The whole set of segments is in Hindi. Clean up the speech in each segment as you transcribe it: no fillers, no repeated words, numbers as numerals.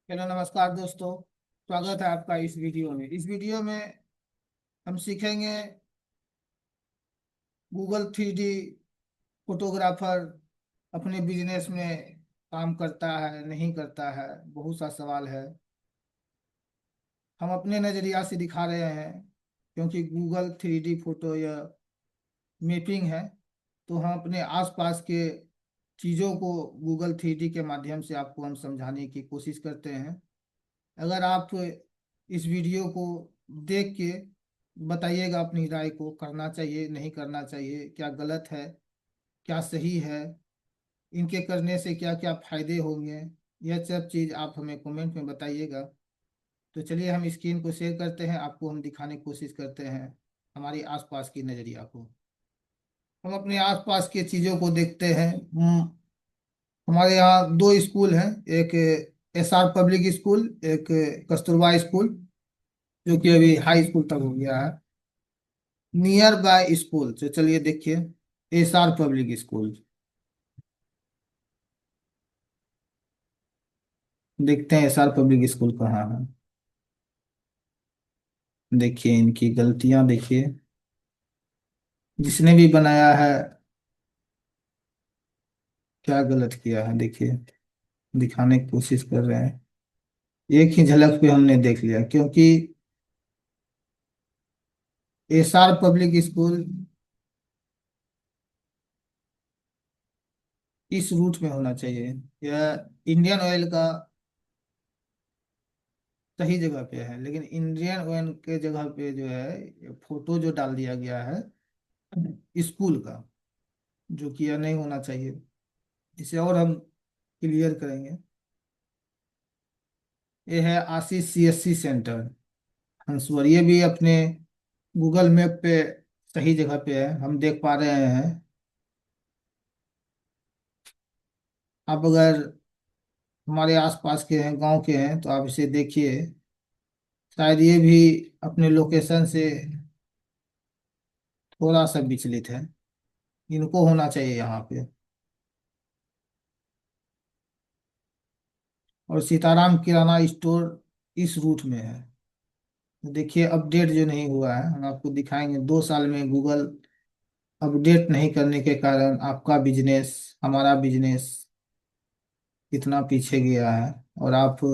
हेलो नमस्कार दोस्तों। स्वागत है आपका इस वीडियो में हम सीखेंगे गूगल 3D फोटोग्राफर अपने बिजनेस में काम करता है नहीं करता है। बहुत सा सवाल है। हम अपने नज़रिया से दिखा रहे हैं क्योंकि गूगल 3D फोटो या मैपिंग है। तो हम अपने आसपास के चीज़ों को गूगल 3D के माध्यम से आपको हम समझाने की कोशिश करते हैं। अगर आप इस वीडियो को देख के बताइएगा अपनी राय को, करना चाहिए नहीं करना चाहिए, क्या गलत है क्या सही है, इनके करने से क्या क्या फायदे होंगे, यह सब चीज़ आप हमें कमेंट में बताइएगा। तो चलिए हम स्क्रीन को शेयर करते हैं, आपको हम दिखाने की कोशिश करते हैं हमारे आसपास की नज़रिया को। हम अपने आसपास के चीज़ों को देखते हैं। हमारे यहाँ दो स्कूल हैं, एक SR पब्लिक स्कूल, एक कस्तूरबा स्कूल, जो कि अभी हाई स्कूल तक हो गया है। नियर बाय स्कूल, तो चलिए देखिए SR पब्लिक स्कूल, देखते हैं SR पब्लिक स्कूल कहाँ है। देखिए इनकी गलतियां देखिए, जिसने भी बनाया है क्या गलत किया है देखिए। दिखाने की कोशिश कर रहे हैं, एक ही झलक पे हमने देख लिया, क्योंकि SR पब्लिक स्कूल इस रूट में होना चाहिए। यह इंडियन ऑयल का सही जगह पे है, लेकिन इंडियन ऑयल के जगह पे जो है फोटो जो डाल दिया गया है स्कूल का, जो कि यह नहीं होना चाहिए। इसे और हम क्लियर करेंगे। ये है आशीष CSC सेंटर हंसवर। ये भी अपने गूगल मैप पे सही जगह पे है, हम देख पा रहे हैं। आप अगर हमारे आसपास के हैं, गांव के हैं, तो आप इसे देखिए। शायद ये भी अपने लोकेशन से थोड़ा सा विचलित है, इनको होना चाहिए यहाँ पे। और सीताराम किराना स्टोर इस रूट में है। देखिए अपडेट जो नहीं हुआ है, हम आपको दिखाएंगे। 2 साल में गूगल अपडेट नहीं करने के कारण आपका बिजनेस, हमारा बिजनेस कितना पीछे गया है। और आप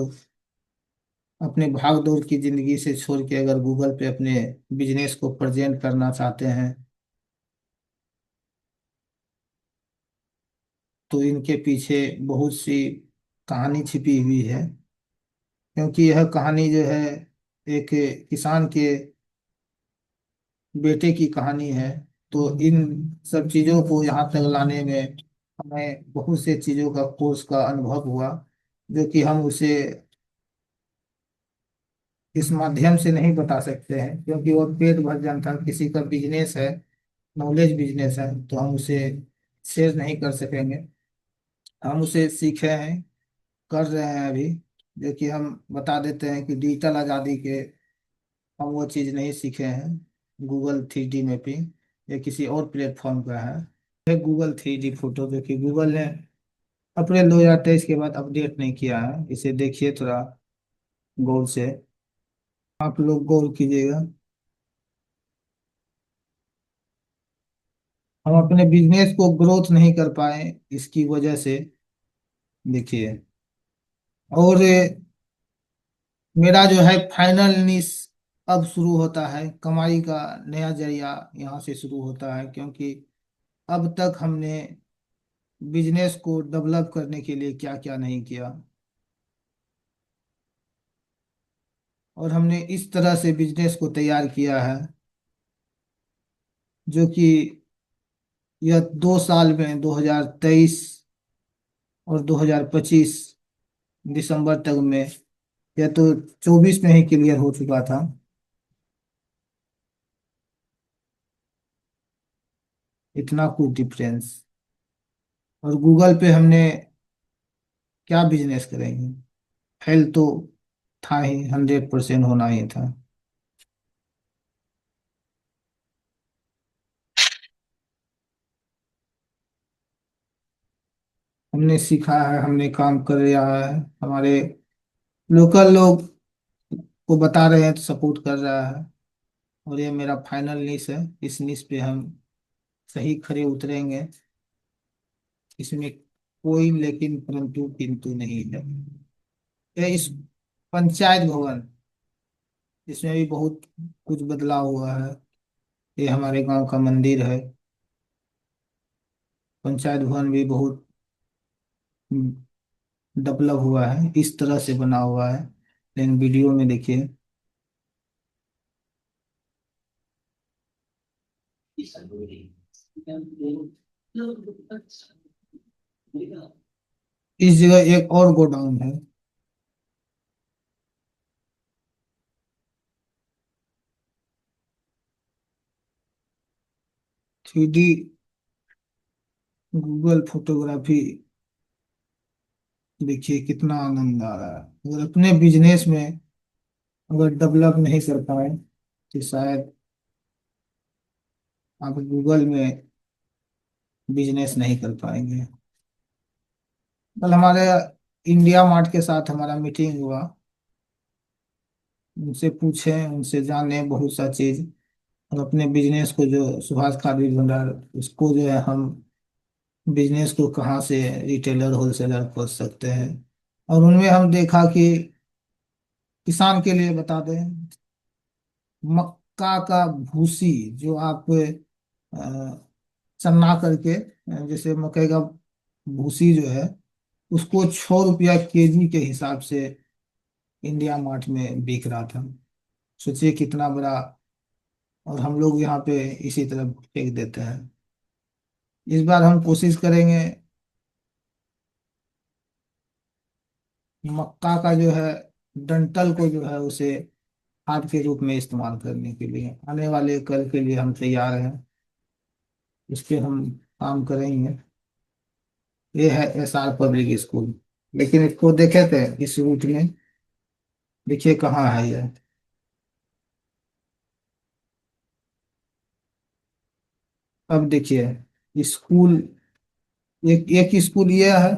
अपने भाग दौड़ की जिंदगी से छोड़ के अगर गूगल पे अपने बिजनेस को प्रेजेंट करना चाहते हैं, तो इनके पीछे बहुत सी कहानी छिपी हुई है। क्योंकि यह कहानी जो है एक किसान के बेटे की कहानी है। तो इन सब चीज़ों को यहाँ तक लाने में हमें बहुत से चीज़ों का कोर्स का अनुभव हुआ, जो कि हम उसे इस माध्यम से नहीं बता सकते हैं, क्योंकि वो पेट भर जनता, किसी का बिजनेस है, नॉलेज बिजनेस है, तो हम उसे शेयर नहीं कर सकेंगे। हम उसे सीखे हैं, कर रहे हैं अभी। जो कि हम बता देते हैं कि डिजिटल आज़ादी के हम वो चीज़ नहीं सीखे हैं। गूगल 3D मैपिंग या किसी और प्लेटफॉर्म का है गूगल 3D फोटो, जो कि गूगल ने अप्रैल 2023 के बाद अपडेट नहीं किया है। इसे देखिए थोड़ा गौर से, आप लोग गौर कीजिएगा। हम अपने बिजनेस को ग्रोथ नहीं कर पाए इसकी वजह से, देखिए। और मेरा जो है फाइनल निश अब शुरू होता है, कमाई का नया जरिया यहाँ से शुरू होता है। क्योंकि अब तक हमने बिजनेस को डेवलप करने के लिए क्या क्या नहीं किया, और हमने इस तरह से बिजनेस को तैयार किया है, जो कि यह 2 साल में 2023 और 2025 दिसंबर तक में, यह तो 24 में ही क्लियर हो चुका था। इतना कुछ डिफरेंस। और गूगल पे हमने क्या बिजनेस करेंगे, फेल तो था ही, 100% होना ही था। हमने सीखा है, हमने काम कर रहा है, हमारे लोकल लोग को बता रहे हैं तो सपोर्ट कर रहा है। और ये मेरा फाइनल न्यूज़ है, इस न्यूज़ पे हम सही खरे उतरेंगे। इसमें कोई लेकिन परंतु किंतु नहीं है। ये इस पंचायत भवन, इसमें भी बहुत कुछ बदलाव हुआ है। ये हमारे गांव का मंदिर है। पंचायत भवन भी बहुत डेवलप हुआ है, इस तरह से बना हुआ है। लेकिन वीडियो में देखिए, इस जगह एक और गोडाउन है। 3D गूगल फोटोग्राफी, देखिए कितना आनंद आ रहा है। अगर अपने बिजनेस में अगर डेवलप नहीं कर पाए तो शायद आप गूगल में बिजनेस नहीं कर पाएंगे। कल हमारे इंडिया मार्ट के साथ हमारा मीटिंग हुआ। उनसे पूछे, उनसे जाने बहुत सा चीज। और अपने बिजनेस को, जो सुभाष खादी भंडार, उसको जो है हम बिजनेस को कहाँ से रिटेलर होलसेलर खोल सकते हैं। और उनमें हम देखा कि किसान के लिए बता दें, मक्का का भूसी, जो आप चना करके, जैसे मकई का भूसी जो है, उसको 6 रुपया केजी के हिसाब से इंडिया मार्ट में बिक रहा था। सोचिए कितना बड़ा। और हम लोग यहाँ पे इसी तरह फेंक देते हैं। इस बार हम कोशिश करेंगे मक्का का जो है डंठल को जो है उसे खाद के रूप में इस्तेमाल करने के लिए। आने वाले कल के लिए हम तैयार हैं, इस पे हम काम करेंगे। ये है SR पब्लिक स्कूल। लेकिन इसको देखे थे इस रूट में, देखिए कहाँ है ये। अब देखिए स्कूल, एक एक स्कूल ये है।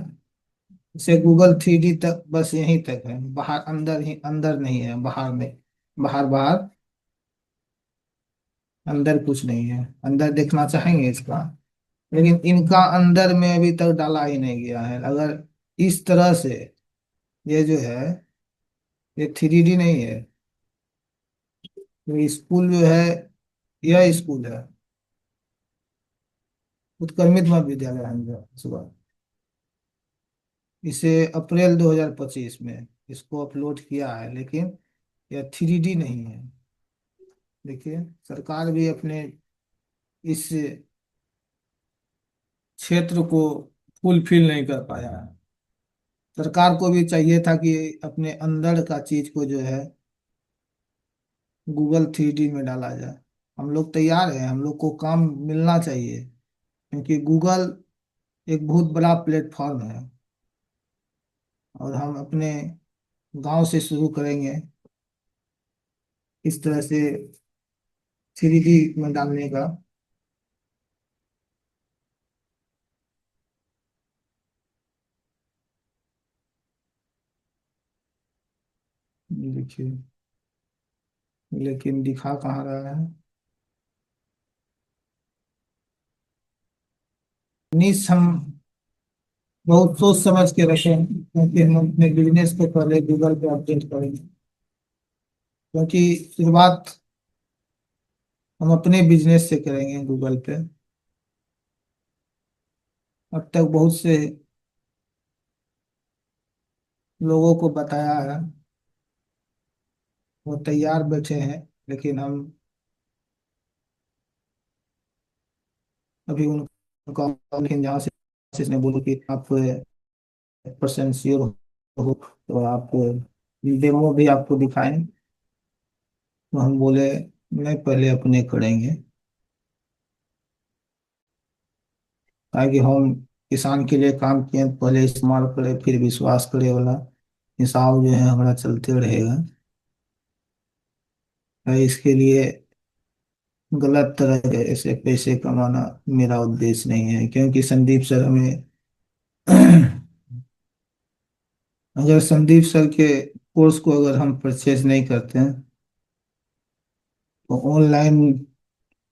इसे गूगल 3D तक बस यहीं तक है, बाहर अंदर ही अंदर नहीं है, बाहर में। बाहर बाहर, अंदर कुछ नहीं है। अंदर देखना चाहेंगे इसका, लेकिन इनका अंदर में अभी तक डाला ही नहीं गया है। अगर इस तरह से ये जो है, ये 3D नहीं है। ये स्कूल जो है, यह स्कूल है उत्क्रमित मध्य विद्यालय है सुबह। इसे अप्रैल 2025 में इसको अपलोड किया है, लेकिन यह 3D नहीं है। देखिए सरकार भी अपने इस क्षेत्र को फुलफिल नहीं कर पाया है। सरकार को भी चाहिए था कि अपने अंदर का चीज को जो है गूगल 3D में डाला जाए। हम लोग तैयार हैं, हम लोग को काम मिलना चाहिए, क्योंकि गूगल एक बहुत बड़ा प्लेटफॉर्म है। और हम अपने गांव से शुरू करेंगे इस तरह से 3D में डालने का। देखिए, लेकिन दिखा कहाँ रहा है। निस हम बहुत सोच समझ के रखें, क्योंकि हम अपने बिजनेस को पहले गूगल पे अपडेट करेंगे। क्योंकि शुरुआत हम अपने बिजनेस से करेंगे गूगल पे। अब तक बहुत से लोगों को बताया है, वो तैयार बैठे हैं। लेकिन हम अभी उनका, लेकिन जहाँ से इसने बोला कि आप परसेंट श्योर हो तो आप डेमो भी आपको दिखाएं। तो हम बोले नहीं, पहले अपने करेंगे, ताकि हम किसान के लिए काम किए, पहले इस्तेमाल करें फिर विश्वास करे वाला हिसाब जो है हमारा चलते रहेगा। इसके लिए गलत तरह के ऐसे पैसे कमाना मेरा उद्देश्य नहीं है। क्योंकि संदीप सर हमें अगर संदीप सर के कोर्स को अगर हम परचेज नहीं करते हैं तो ऑनलाइन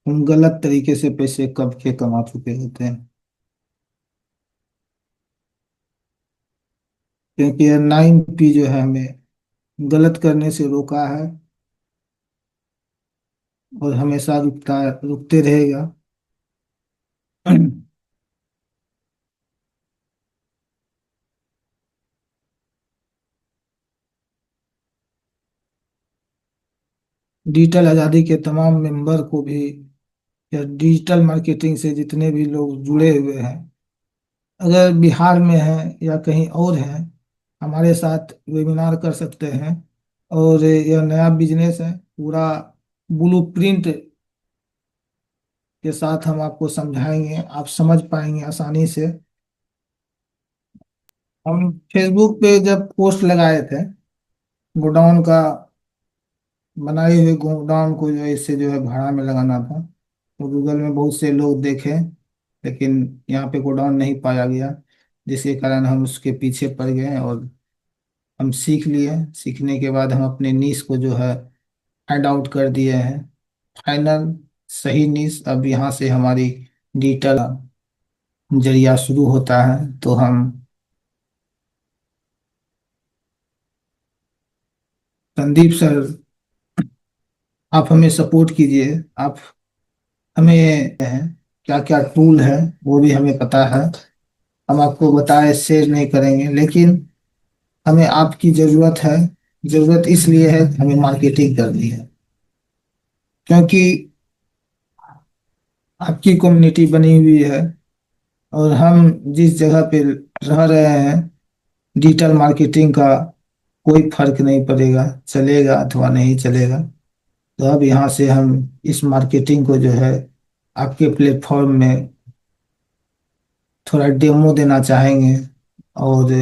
हम गलत तरीके से पैसे कब के कमा चुके होते हैं। क्योंकि ये 9P जो है हमें गलत करने से रोका है और हमेशा रुकते रहेगा। डिजिटल आज़ादी के तमाम मेंबर को भी या डिजिटल मार्केटिंग से जितने भी लोग जुड़े हुए हैं, अगर बिहार में हैं या कहीं और हैं, हमारे साथ वेबिनार कर सकते हैं। और यह नया बिजनेस है, पूरा ब्लूप्रिंट के साथ हम आपको समझाएंगे, आप समझ पाएंगे आसानी से। हम फेसबुक पे जब पोस्ट लगाए थे गोडाउन का, बनाए हुए गोडाउन को जो है इससे जो है भाड़ा में लगाना था, तो गूगल में बहुत से लोग देखे, लेकिन यहाँ पे गोडाउन नहीं पाया गया, जिसके कारण हम उसके पीछे पड़ गए और हम सीख लिए। सीखने के बाद हम अपने नीश को जो है फाइंड आउट कर दिए हैं, फाइनल सही नीश। अब यहाँ से हमारी डिजिटल जरिया शुरू होता है, तो हम संदीप सर, आप हमें सपोर्ट कीजिए। आप हमें हैं क्या क्या टूल है वो भी हमें पता है, हम आपको बताए शेयर नहीं करेंगे, लेकिन हमें आपकी ज़रूरत है। ज़रूरत इसलिए है कि हमें मार्केटिंग करनी है, क्योंकि आपकी कम्युनिटी बनी हुई है और हम जिस जगह पे रह रहे हैं, डिजिटल मार्केटिंग का कोई फर्क नहीं पड़ेगा, चलेगा अथवा नहीं चलेगा। तो अब यहाँ से हम इस मार्केटिंग को जो है आपके प्लेटफॉर्म में थोड़ा डेमो देना चाहेंगे और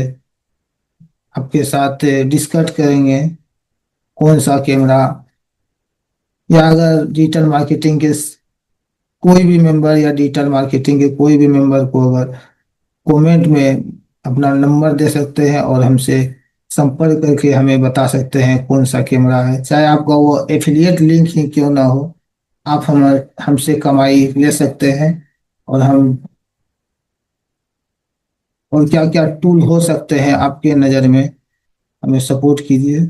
आपके साथ डिस्कस करेंगे कौन सा कैमरा, या अगर डिजिटल मार्केटिंग के कोई भी मेंबर या डिजिटल मार्केटिंग के कोई भी मेंबर को अगर कमेंट में अपना नंबर दे सकते हैं और हमसे संपर्क करके हमें बता सकते हैं कौन सा कैमरा है, चाहे आपका वो एफिलिएट लिंक ही क्यों ना हो, आप हमसे कमाई ले सकते हैं। और हम और क्या क्या टूल हो सकते हैं आपके नज़र में, हमें सपोर्ट कीजिए।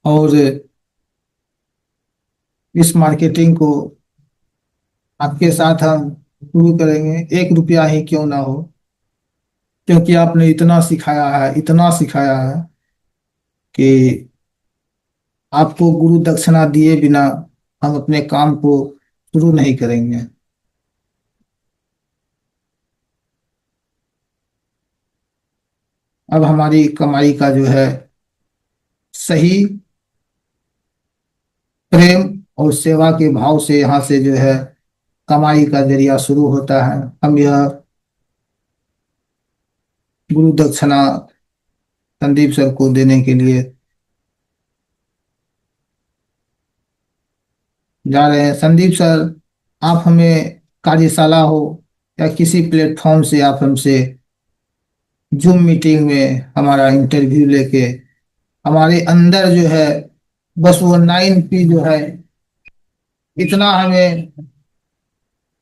और इस मार्केटिंग को आपके साथ हम शुरू करेंगे, 1 रुपया ही क्यों ना हो, क्योंकि आपने इतना सिखाया है, इतना सिखाया है कि आपको गुरु दक्षिणा दिए बिना हम अपने काम को शुरू नहीं करेंगे। अब हमारी कमाई का जो है सही प्रेम और सेवा के भाव से यहाँ से जो है कमाई का जरिया शुरू होता है। हम यह गुरु दक्षिणा संदीप सर को देने के लिए जा रहे हैं। संदीप सर, आप हमें कार्यशाला हो या किसी प्लेटफॉर्म से आप हमसे जूम मीटिंग में हमारा इंटरव्यू लेके हमारे अंदर जो है बस वो 9P जो है इतना हमें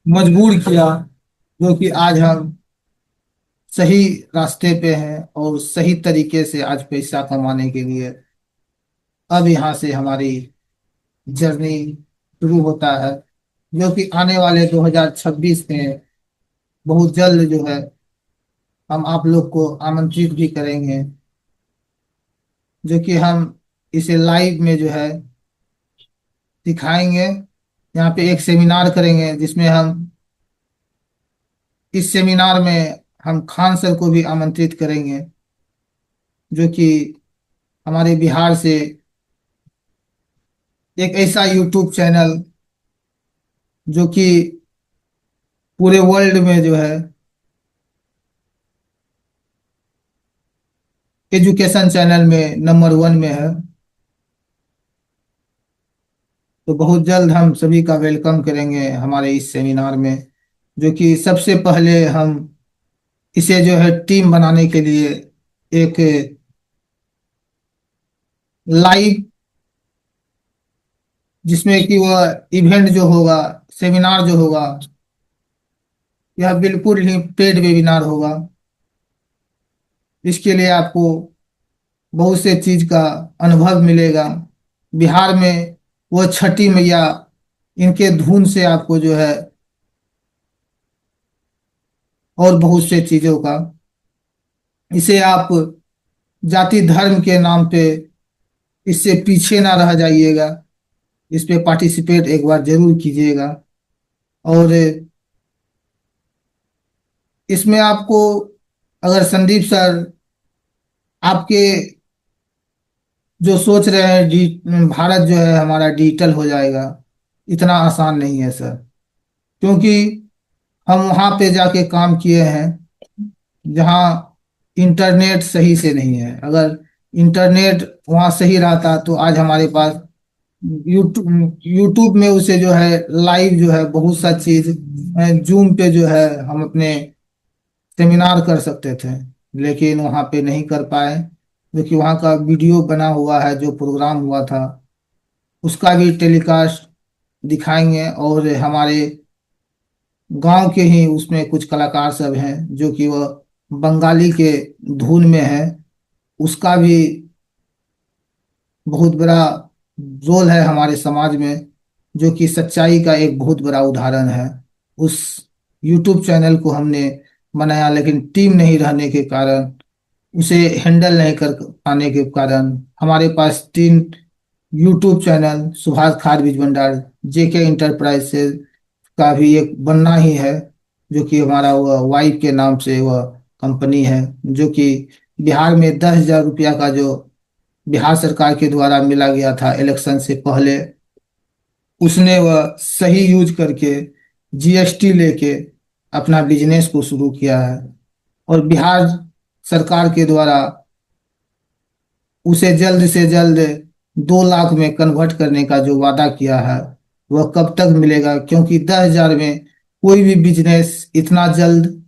मजबूर किया, जो कि आज हम सही रास्ते पे हैं और सही तरीके से आज पैसा कमाने के लिए अब यहाँ से हमारी जर्नी शुरू होता है, जो कि आने वाले 2026 में बहुत जल्द जो है हम आप लोग को आमंत्रित भी करेंगे, जो कि हम इसे लाइव में जो है दिखाएंगे। यहाँ पे एक सेमिनार करेंगे जिसमें हम इस सेमिनार में हम खान सर को भी आमंत्रित करेंगे, जो कि हमारे बिहार से एक ऐसा यूट्यूब चैनल जो कि पूरे वर्ल्ड में जो है एजुकेशन चैनल में नंबर 1 में है। तो बहुत जल्द हम सभी का वेलकम करेंगे हमारे इस सेमिनार में, जो कि सबसे पहले हम इसे जो है टीम बनाने के लिए एक लाइव, जिसमें कि वह इवेंट जो होगा, सेमिनार जो होगा, यह बिल्कुल ही पेड वेबिनार होगा। इसके लिए आपको बहुत से चीज का अनुभव मिलेगा। बिहार में वो छठी मैया, इनके धुन से आपको जो है, और बहुत से चीजों का, इसे आप जाति धर्म के नाम पे इससे पीछे ना रह जाइएगा। इस पे पार्टिसिपेट एक बार जरूर कीजिएगा। और इसमें आपको, अगर संदीप सर आपके जो सोच रहे हैं भारत जो है हमारा डिजिटल हो जाएगा, इतना आसान नहीं है सर। क्योंकि हम वहां पे जाके काम किए हैं जहाँ इंटरनेट सही से नहीं है। अगर इंटरनेट वहाँ सही रहता तो आज हमारे पास यूट्यूब यूट्यूब में उसे जो है लाइव जो है बहुत सा चीज, जूम पे जो है हम अपने सेमिनार कर सकते थे। लेकिन वहाँ पे नहीं कर पाए, क्योंकि वहाँ का वीडियो बना हुआ है, जो प्रोग्राम हुआ था उसका भी टेलीकास्ट दिखाएंगे। और हमारे गांव के ही उसमें कुछ कलाकार सब हैं जो कि वह बंगाली के धुन में है, उसका भी बहुत बड़ा रोल है हमारे समाज में, जो कि सच्चाई का एक बहुत बड़ा उदाहरण है। उस यूट्यूब चैनल को हमने बनाया, लेकिन टीम नहीं रहने के कारण, उसे हैंडल नहीं कर पाने के कारण, हमारे पास 3 यूट्यूब चैनल, सुभाष खाद बीज भंडार, जेके इंटरप्राइजेज का भी एक बनना ही है, जो कि हमारा वह वाइफ के नाम से वह कंपनी है, जो कि बिहार में 10,000 रुपया का जो बिहार सरकार के द्वारा मिला गया था इलेक्शन से पहले, उसने वह सही यूज करके जीएसटी लेके अपना बिजनेस को शुरू किया है। और बिहार सरकार के द्वारा उसे जल्द से जल्द 2 लाख में कन्वर्ट करने का जो वादा किया है, वह कब तक मिलेगा? क्योंकि 10,000 में कोई भी बिजनेस इतना जल्द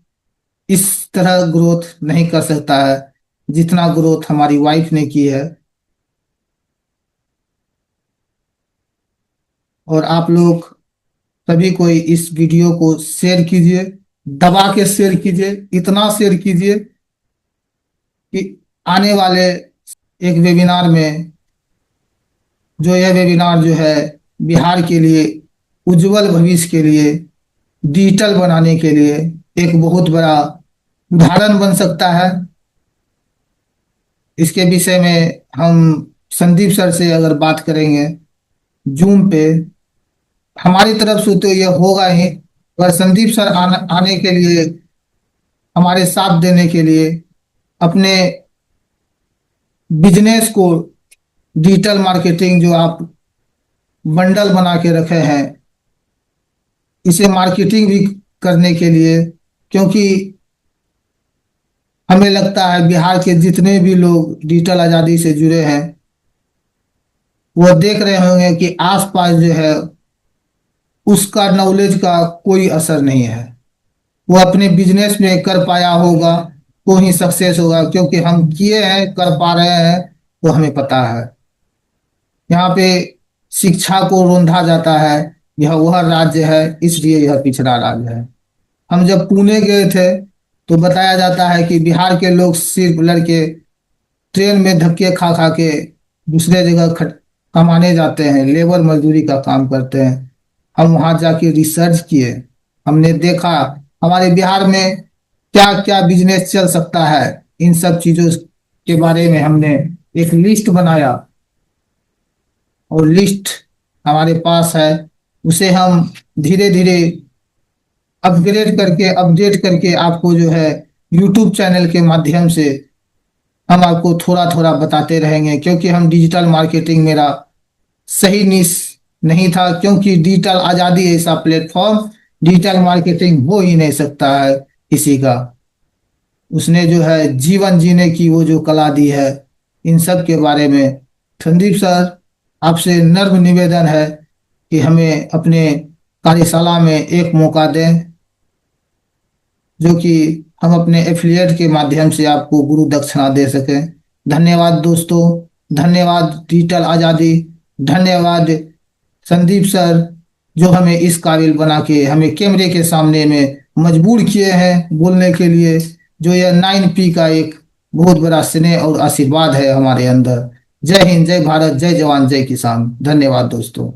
इस तरह ग्रोथ नहीं कर सकता है जितना ग्रोथ हमारी वाइफ ने की है। और आप लोग सभी कोई इस वीडियो को शेयर कीजिए, दबा के शेयर कीजिए, इतना शेयर कीजिए कि आने वाले एक वेबिनार में, जो यह वेबिनार जो है बिहार के लिए, उज्जवल भविष्य के लिए, डिजिटल बनाने के लिए एक बहुत बड़ा उदाहरण बन सकता है। इसके विषय में हम संदीप सर से अगर बात करेंगे जूम पे, हमारी तरफ से तो यह होगा ही, अगर संदीप सर आने के लिए, हमारे साथ देने के लिए, अपने बिजनेस को, डिजिटल मार्केटिंग जो आप बंडल बना के रखे हैं, इसे मार्केटिंग भी करने के लिए, क्योंकि हमें लगता है बिहार के जितने भी लोग डिजिटल आज़ादी से जुड़े हैं, वो देख रहे होंगे कि आसपास जो है उसका नॉलेज का कोई असर नहीं है। वो अपने बिजनेस में कर पाया होगा तो ही सक्सेस होगा, क्योंकि हम किए हैं, कर पा रहे हैं, तो हमें पता है। यहाँ पे शिक्षा को रोंधा जाता है, यह वह राज्य है इसलिए यह पिछड़ा राज्य है। हम जब पुणे गए थे तो बताया जाता है कि बिहार के लोग सिर्फ लड़के ट्रेन में धक्के खा खा के दूसरे जगह कमाने जाते हैं, लेबर मजदूरी का काम करते हैं। हम वहां जाके रिसर्च किए, हमने देखा हमारे बिहार में क्या क्या बिजनेस चल सकता है। इन सब चीजों के बारे में हमने एक लिस्ट बनाया, और लिस्ट हमारे पास है। उसे हम धीरे धीरे अपग्रेड करके, अपडेट करके आपको जो है यूट्यूब चैनल के माध्यम से हम आपको थोड़ा थोड़ा बताते रहेंगे। क्योंकि हम डिजिटल मार्केटिंग, मेरा सही निश नहीं था, क्योंकि डिजिटल आज़ादी ऐसा प्लेटफॉर्म, डिजिटल मार्केटिंग हो ही नहीं सकता है किसी का। उसने जो है जीवन जीने की वो जो कला दी है, इन सब के बारे में संदीप सर, आपसे नम्र निवेदन है कि हमें अपने कार्यशाला में एक मौका दें, जो कि हम अपने एफिलिएट के माध्यम से आपको गुरु दक्षिणा दे सकें। धन्यवाद दोस्तों। धन्यवाद डिजिटल आज़ादी। धन्यवाद संदीप सर, जो हमें इस काबिल बना के हमें कैमरे के सामने में मजबूर किए हैं बोलने के लिए। जो यह 9P का एक बहुत बड़ा स्नेह और आशीर्वाद है हमारे अंदर। जय हिंद, जय भारत, जय जवान, जय किसान। धन्यवाद दोस्तों।